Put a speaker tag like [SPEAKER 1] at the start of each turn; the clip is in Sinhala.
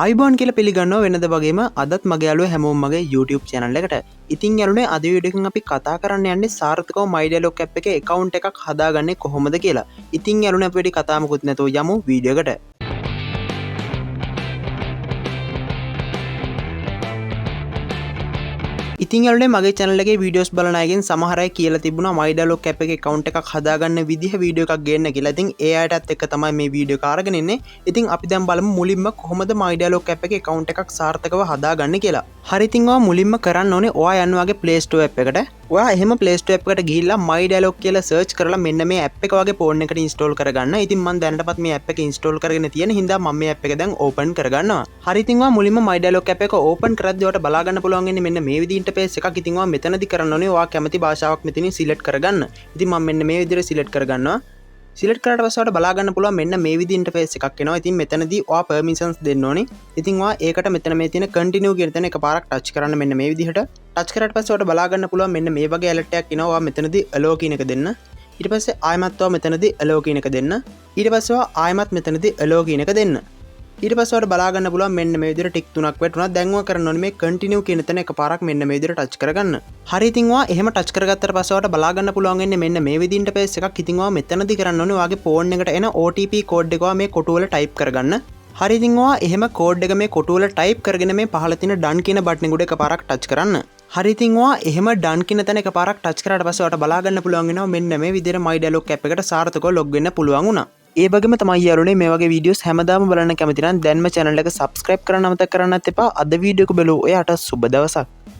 [SPEAKER 1] අයිබෝන් කියලා පිළිගන්නවා වෙනද වගේම අදත් මගේ යාළුවෝ හැමෝම මගේ YouTube channel එකට. ඉතින් යාළුවනේ අද වීඩියෝ එකකින් අපි කතා කරන්න යන්නේ සාර්ථකව My Dialog app එකේ account එකක් හදාගන්නේ කොහොමද කියලා. ඉතින් යාළුවනේ අපි වැඩි කතා මොකුත් නැතුව යමු වීඩියෝ එකට. ඉතින් යාළුවනේ මගේ channel එකේ videos බලන අයගෙන් සමහර අය කියලා තිබුණා My Dialog app එකේ account එකක් හදාගන්න විදිහ වීඩියෝ එකක් ගේන්න කියලා. ඉතින් ඒ අයටත් එක්ක තමයි මේ වීඩියෝ එක අරගෙන ඉන්නේ. ඉතින් අපි දැන් බලමු මුලින්ම කොහොමද My Dialog app එකේ account එකක් සාර්ථකව හදාගන්නේ කියලා. හරි ඉතින් ඔයා මුලින්ම කරන්න ඕනේ ඔයා යන්න වගේ Play Store app එකට. ඔයා එහෙම Play Store app එකට ගිහිල්ලා My Dialog කියලා search කරලා මෙන්න මේ app එක වගේ phone එකට install කරගන්න. ඉතින් මම දැනටපත් මේ app එක install කරගෙන තියෙන හින්දා මම මේ app එක දැන් open කරගන්නවා. හරි ඉතින් ඔයා මුලින්ම My Dialog app එක open කරද්දී ඔයාට බලා ගන්න පුළුවන් වෙන්නේ මෙන්න මේ විදිහට interface එකක්. ඉතින් ඔයා මෙතනදී කරන්න ඕනේ ඔයා කැමති භාෂාවක් මෙතනින් select කරගන්න. ඉතින් මම මෙන්න මේ විදිහට select කරගන්නවා. select කරාට පස්සේ ඔයාලට බලා ගන්න පුළුවන් මෙන්න මේ විදිහේ interface එකක් එනවා. ඉතින් මෙතනදී ඔයා permissions දෙන්න ඕනේ. ඉතින් ඔයා ඒකට මෙතන මේ තියෙන continue කියන තැන එකපාරක් touch කරන්න මෙන්න මේ විදිහට. touch කරාට පස්සේ ඔයාලට බලා ගන්න පුළුවන් මෙන්න මේ වගේ alert එකක් එනවා. ඔයා මෙතනදී allow කියන එක දෙන්න. ඊට පස්සේ ආයමත් ඔයා මෙතනදී allow කියන එක දෙන්න. ඊට පස්සේ ඔයා ආයමත් මෙතනදී allow කියන එක දෙන්න. ඊට පස්සේ ඔයාලට බලා ගන්න පුළුවන් මෙන්න මේ විදිහට ටික් තුනක් වැටුණා. දැන් ඔයා කරන්න ඕනේ මේ continue කියන තැන එකපාරක් මෙන්න මේ විදිහට touch කරගන්න. හරි ඉතින් ඔයා එහෙම touch කරගත්තට පස්සේ ඔයාලට බලා ගන්න පුළුවන් වෙන්නේ මෙන්න මේ විදිහේ interface එකක්. ඉතින් ඔයා මෙතනදී කරන්න ඕනේ ඔයාගේ phone එකට එන OTP code එක ඔයා මේ කොටු වල type කරගන්න. හරි ඉතින් ඔයා එහෙම code එක මේ කොටු වල type කරගෙන මේ පහළ තියෙන done කියන button එක එකපාරක් touch කරන්න. හරි ඉතින් ඔයා එහෙම done කියන තැන එකපාරක් touch කරාට පස්සේ ඔයාලට බලා ගන්න පුළුවන් වෙනවා මෙන්න මේ විදිහට My Dialog app එකට සාර්ථකව log වෙන්න පුළුවන් වුණා. ඒ වගේම තමයි යාළුවනේ මේ වගේ වීඩියෝස් හැමදාම බලන්න කැමති නම් දැන්ම channel එක subscribe කරන්න අමතක කරන්නත් එපා. අද වීඩියෝ එක බලුව ඔයාට සුබ දවසක්.